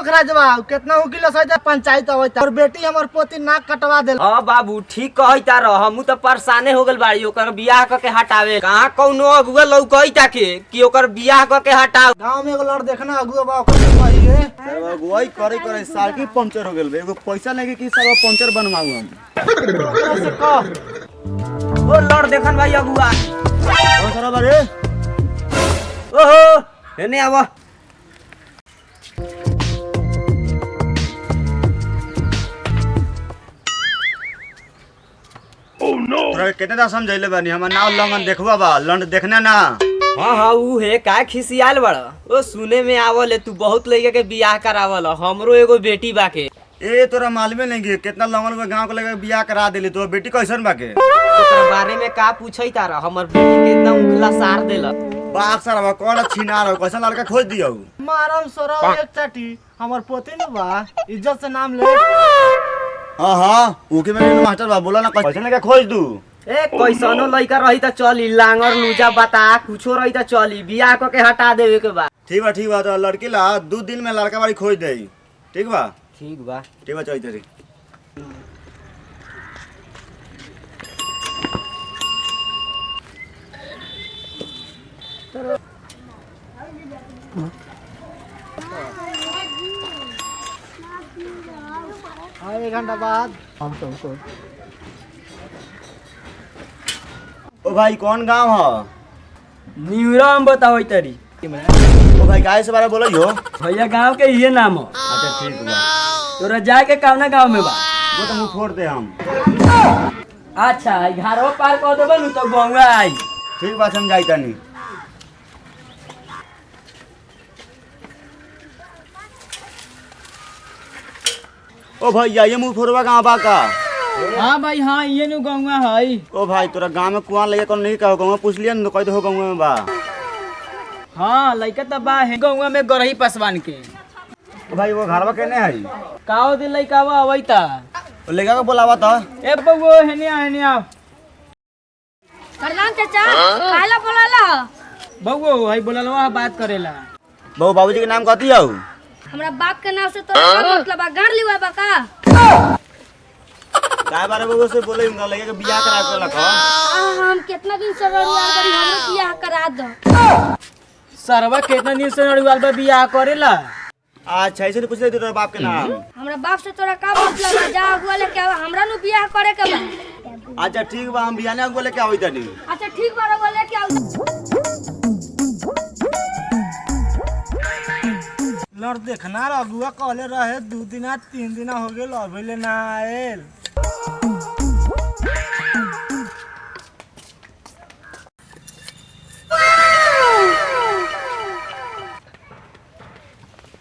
राजवा कितना उकिल सजा पंचायत आवत और बेटी हमर पोती नाक कटवा देल। हां बाबू ठीक कहता रह, हमू तो परेशाने हो गेल बाड़ी ओकर बियाह क के हटावे। कहां कौनो अगुआ लौकईता के कि ओकर बियाह क के हटाव। गांव में एगो लड़ देखना अगुआ बा ओकर भाई है सर अगुवाई करे साइकिल पंचर हो गेल बे, एगो पैसा लेके कि सब पंचर बनवाऊ हम। ओकरा से कह ओ लड़ देखन भाई अगुआ ओ सर बारे ओहो हेने आवा। तोरा कितने दा समझैले बानी, हमर नाव लंगन देखबा बा, लंड देखना ना। हाँ ऊ है का खिसियाल बड़ा। ओ सुने में आवल तू बहुत लइका के बियाह करावल, हमरो एगो बेटी बाके। ए तोरा मालूमे नहीं कि कितना लंगन के गांव के लगे बियाह करा देली, तो बेटी कैसन बाके? ओकर बारे में का पूछई तारा, हमर बेटी के एकदम उखला सार देला। बाप सर अब कौन छिनार हो, कैसन लड़का खोज दियो। मारम सोरा एक चाटी हमर पोती न बा, इज्जत से नाम ले। हां हां ओके में मास्टर बा बोला ना कैसन लड़का खोज दू। ए कैसनो लइका रही त चली, लांगर लूजा बता कुछो रही त चली, बियाह क के हटा देवे के बा। ठीक बा तो लड़की ला 2 दिन में लड़का बाड़ी खोज दे। ठीक बा ठीक बा चल तेरी। हाँ 1 घंटा बाद हम तुमको। ओ भाई कौन गांव है? न्यूरा हम बतावई तरी। ओ भाई गाय से बारे बोलो यो। भैया गांव के ये नाम हो। अच्छा ठीक बा, तोरा जाके कौना गांव में बा? वो तो मुंह फोड़ दे हम। अच्छा घरवा पार कर देबे नु तो गौवा आई। ठीक बा समझाई तनी। ओ भैया ये मुंह फोड़वा गांव बा का? हां भाई हां ये नु गौवा हई। ओ भाई तोरा गांव में कुआं लगे कौन नहीं कहो, गांव पूछ लिया न कह दो गांव में बा। हां लइका त बा है गौवा में गरही पसवान के। ओ भाई वो घरवा केने है? काओ दे लइकावा अवैता। ओ लेगा के बोलावा त। ए बबुओ हेने आ। प्रणाम चाचा, काला बोलाला? बबुओ हई बोललवा बात करेला। बहु बाबूजी के नाम कथी हौ? हमरा बाप के नाम से तोरा का मतलब बा? गाड़ लिवा बा का? काय बारे बबू से बोले उनका लगे के बियाह करा के लखा। हम कितना दिन से रड़ुआ करी, हमरो बियाह करा दो। सरवा कितना दिन से नड़ुआल बा बियाह करेला? अच्छा ऐसे पूछ ले तोरा बाप के नाम। हमरा बाप से तोरा का मतलब बा? जा अगुआ लेके आवा, हमरा नु बियाह करे के बा। अच्छा ठीक बा हम बियाह ने लेके आवी तनी। अच्छा ठीक बा, अगुआ लेके आऊ। लड़ देखना अगुआ कहले रहे 2 दिन 3 दिन हो गेल अबले ना आयल।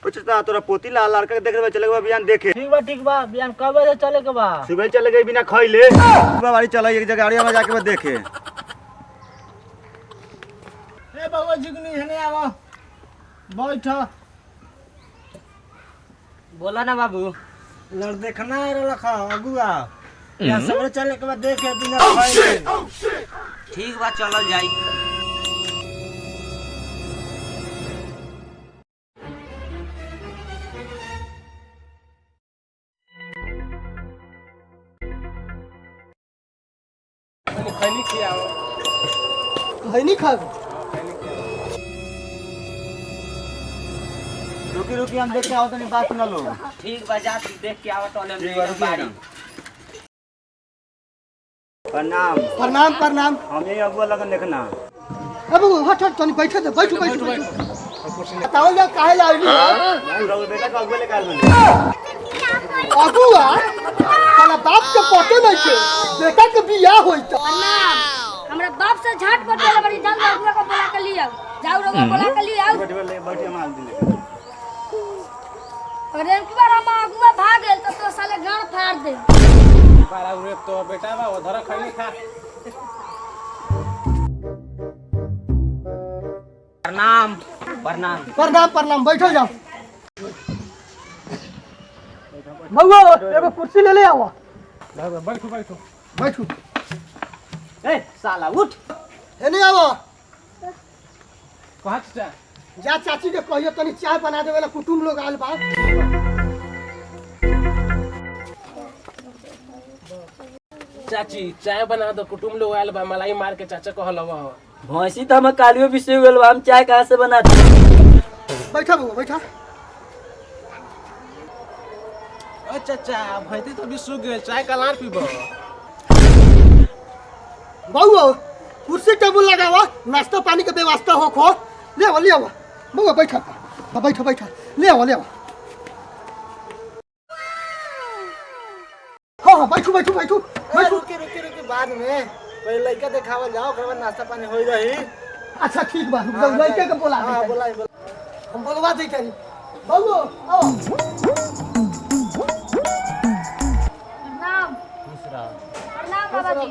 पूछता तोरा पोती ला लड़का के देख रहे चले गए बियान देखे। ठीक बा बियान कब बजे चले के बा? सुबह चले गए बिना खइले। सुबह बाड़ी चला एक जगह गाड़िया में जाके बस देखे। ए बाबा जिगनी हने आवा बैठ। बोला ना बाबू। लड़ देखना रे लखा अगुआ या सबरे चले के बाद देखे बिना खइले। ठीक बा चलल जाई। खैनी खा रुकी हम देख के आओ तनी बात सुना लो। ठीक बा जा तू देख के आवत वाले ठीक बा, रुकी ना। प्रणाम। प्रणाम। हम ये अगुआ लगन देखना। अब हट तनी बैठ दे बैठ बताओ जा काहे लाइली पूरा बेटा का अगुआ लेके आइल बनी। अगुआ साला बाप के पते नहीं छे, बेटा के बियाह होई त। प्रणाम। हमरा बाप से झाट पटेला बड़ी, जाऊ अगुआ को बोला के लिया। जाऊ अगुआ बोला के लिया। बैठिए हम आज दिन। अरे एक बार हम अगुआ भाग गेल तो साले गाड़ फाड़ दे। पारा उरे तो बेटा बा उधर खैनी खा। प्रणाम बैठो जाओ। बउआ एगो कुर्सी ले ले आवा। बैठू। ए साला उठ। हेने आवा। कहां जा? जा चाची के कहियो तनी चाय बना देवेला, कुटुम लोग आइल बा। चाची चाय बना दो, कुटुम लोग आयल बा, मलाई मार के चाचा को हलवा हो। भैंसी तो हम कालियो बिसरी गेल बा, हम चाय कहाँ से बनाते? बैठा बउआ बैठा। ओ चाचा भैंसी तो भी सूख गए, चाय का लार पीबो। बउआ कुर्सी टेबुल लगावा, नाश्ता पानी के व्यवस्था हो खो। ले आओ बउआ बैठा बैठा बैठा, ले आओ हाँ बैठू बैठू बैठू बैठू। रुके बाद में पहले लड़का देखावल जाओ, ओकर बाद नाश्ता पानी होई रही। अच्छा ठीक बा, लड़के के बोला दे। हां बोला हम बोलवा दे करी। बउआ आओ। प्रणाम बाबा जी।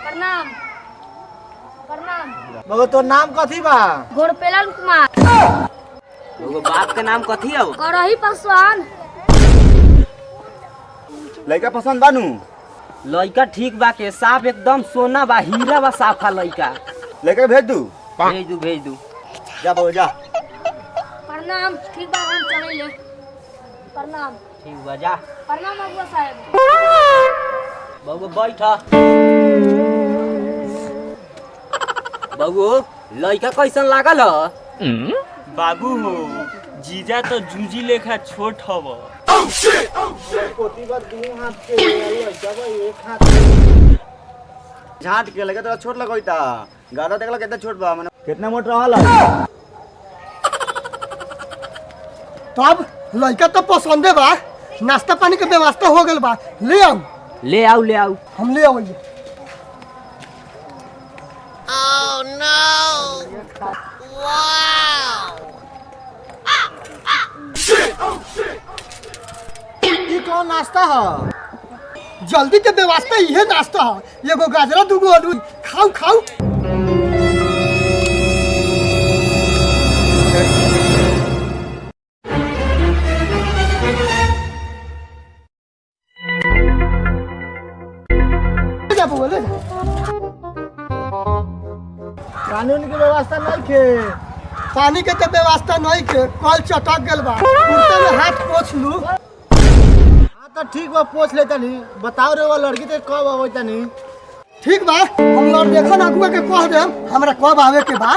प्रणाम प्रणाम। बउआ तो नाम कथी बा? घोड़पेलन कुमार। एगो बाप के नाम कथी है? करही पासवान। लड़का पसंद बानू? लड़का ठीक बा के साफ एकदम सोना बा, हीरा बा, साफा लड़का। लड़का भेज दू? भेज दू। जा बउआ जा। प्रणाम। ठीक बा हम चले ले। प्रणाम। ठीक बा जा। प्रणाम बाबू साहब। बबू बैठा। बबू लड़का कैसन लागल ह? बाबू हो जीजा तो जूजी लेखा छोट हव। झाट के लगे तो छोट लगोइता, गाड़ा देखला कितना छोट बा, माने कितना मोट रहल। तब लड़का तो पसंदे बा, नाश्ता पानी के व्यवस्था हो गल बा। ले आओ हम ले आओ। ई कौन नाश्ता है? जल्दी के व्यवस्था इहे नाश्ता है। एगो गाजरा दूगो आलू, खाओ खाओ। कानून की व्यवस्था नहीं के, पानी के तो व्यवस्था नहीं के। कल चटक गल बा, कुर्ते में हाथ पोछ लू। हाँ तो ठीक बा, पोछ लेता नहीं। बताओ रे वो लड़की तो कब आवता नहीं? ठीक बा, हम लड़ देखो ना अगुआ के कह देम हमरा कब आवे के बा।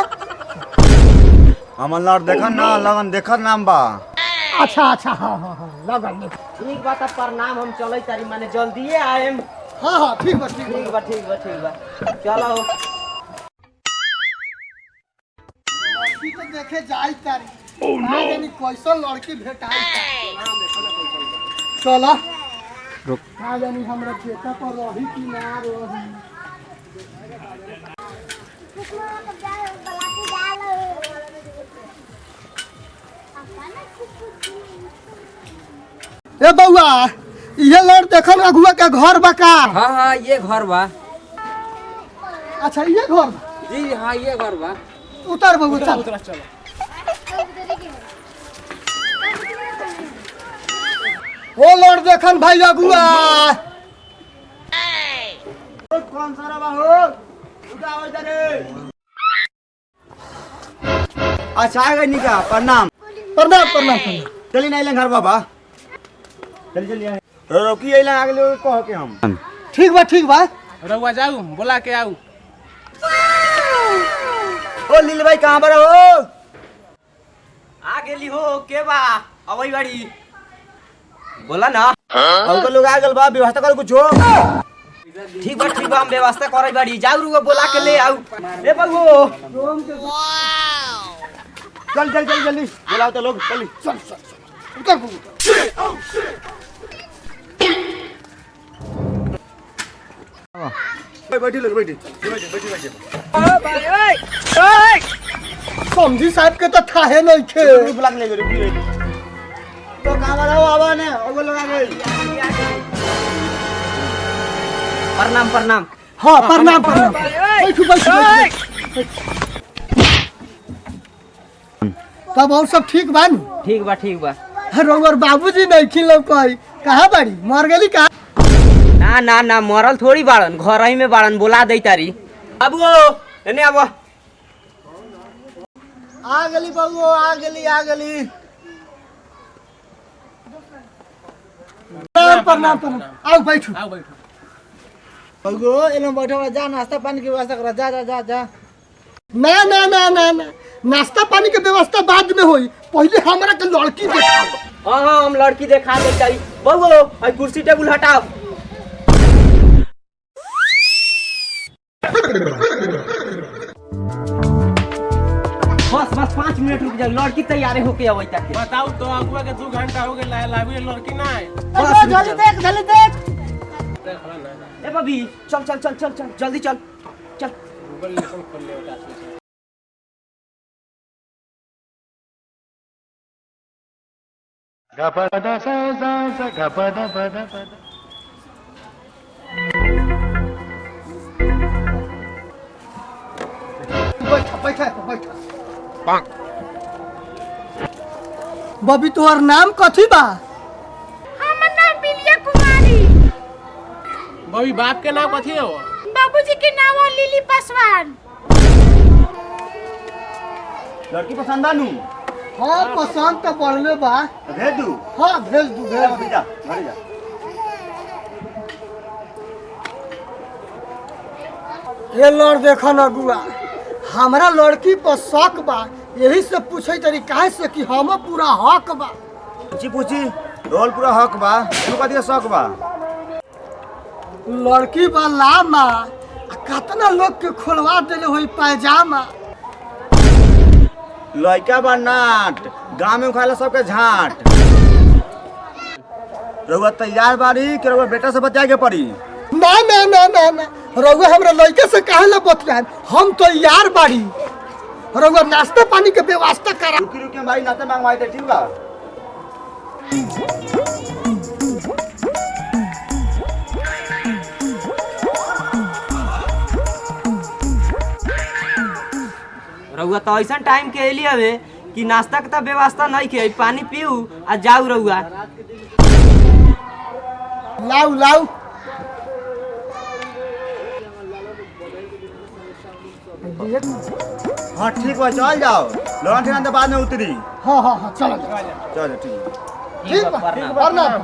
हमन लड़ देखन ना, लगन देखत नाम बा। अच्छा हाँ लगन। ठीक बा त प्रणाम, हम चलै तारी, माने जल्दीए आएम। हाँ ठीक बा ठीक बा चलो। लड़की तो देखे जाई तारी। ओह नो, यानी कैसन लड़की भेटाई। चलो रुक। हाँ यानी हमरा बेटा पर रही कि ना रही। ए बउआ ये लड़ देखन अगुआ के घर बा का? हाँ ये घर बा। अच्छा ये घर बा? जी हाँ ये घर बा। उतर बबू चल। चलो ओ लड़ देखन भाई अगुआ। कौन सारा बा हो? उठाओ इधर। अच्छा आ गई निका, प्रणाम। चली नहीं घर बाबा, चलिए रोकी अइला आगले कह के हम। ठीक बा। रउआ जाऊ, बोला के आऊ। ओ लील भाई कहाँ पर हो? आ गेली हो के बा? अबई बाड़ी बोला ना। और लोग आ गल बा, व्यवस्था कर कुछ हो। ठीक बा हम व्यवस्था करे बाड़ी। जाऊ रुआ बोला के ले आऊ। ए बबू चल जल्दी बुलाओ तो लोग, चल उतर बबू। बैठी लोग बैठी। समझी साहब के तो थाहे नहीं खे। बुला के ले गए तो कहाँ पर हो? आवा ने और लोग आ गए। प्रणाम। हाँ प्रणाम। बैठू। तब और सब ठीक बा नु? ठीक बा। रउर बाबूजी नहीं खिलो कोई। कहाँ बाड़ी? मर गेली का? ना मरल थोड़ी बाड़न, घर ही में बाड़न। बोला दे तारी। अब एने अब आ गेली बबू, आ गेली। प्रणाम प्रणाम। आओ बैठो। आओ बैठो। बगो एलो बैठो जा, नाश्ता पानी की व्यवस्था कर। जा जा जा जा। ना ना ना ना ना, नाश्ता पानी के व्यवस्था बाद में होई, पहले हमरा के लड़की देखा। हाँ हाँ हम लड़की देखा दे चाहिए। बबू आई कुर्सी टेबुल हटाओ। बस बस 5 मिनट रुक जाओ, लड़की तैयार होके अबै तक। बताओ तो अगुआ के 2 घंटा हो गए लाभी लड़की ना है। जल्दी देख जल्दी देख। ए बबी चल चल चल चल चल जल्दी चल चल। गूगल लेसन खोल ले बेटा। बैठा बैठा बैठा। बबी तोहर नाम कथी बा? हमर नाम बिलिया कुमारी। बबी बाप के नाम कथी हो? बाबूजी के नाम है लिली पासवान। लड़की पसंद आनू हाँ पसंद तो बढ़ले बा। भेज दू। हाँ भेज दू भेज दू। जा घरे जा। ये लड़ देखा न गुआ, हमारा लड़की पर शक बा, यही से पूछे तरी काहे से कि हम पूरा हक बा। पूछी पूछी रोल पूरा हक बा, तू कथी शक बा? लड़की बा लामा, कितना लोग के खोलवा देले होई पैजामा। लड़का बा नाट, गाँव में उखाला सबके झाट। रउआ तैयार बारी कि रउआ बेटा से बतिया के पड़ी? ना ना ना ना ना, रउआ हमरा लड़के से काहे ला बतियाए, हम तो यार बाड़ी। रउआ नाश्ता पानी के व्यवस्था करा। रुकी रुकी भाई नाते मांगवाई थे, ठीक बा? रउआ तो ऐसा टाइम के लिए हवे कि नाश्ता के तो व्यवस्था नहीं के, पानी पीऊ आ जाऊ रउआ। लाऊ लाऊ। हाँ ठीक बा, चल जाओ। लौट ठेकान तो बाद में उतरी। हाँ हाँ हाँ चलो चलो ठीक है। ठीक बा। प्रणाम।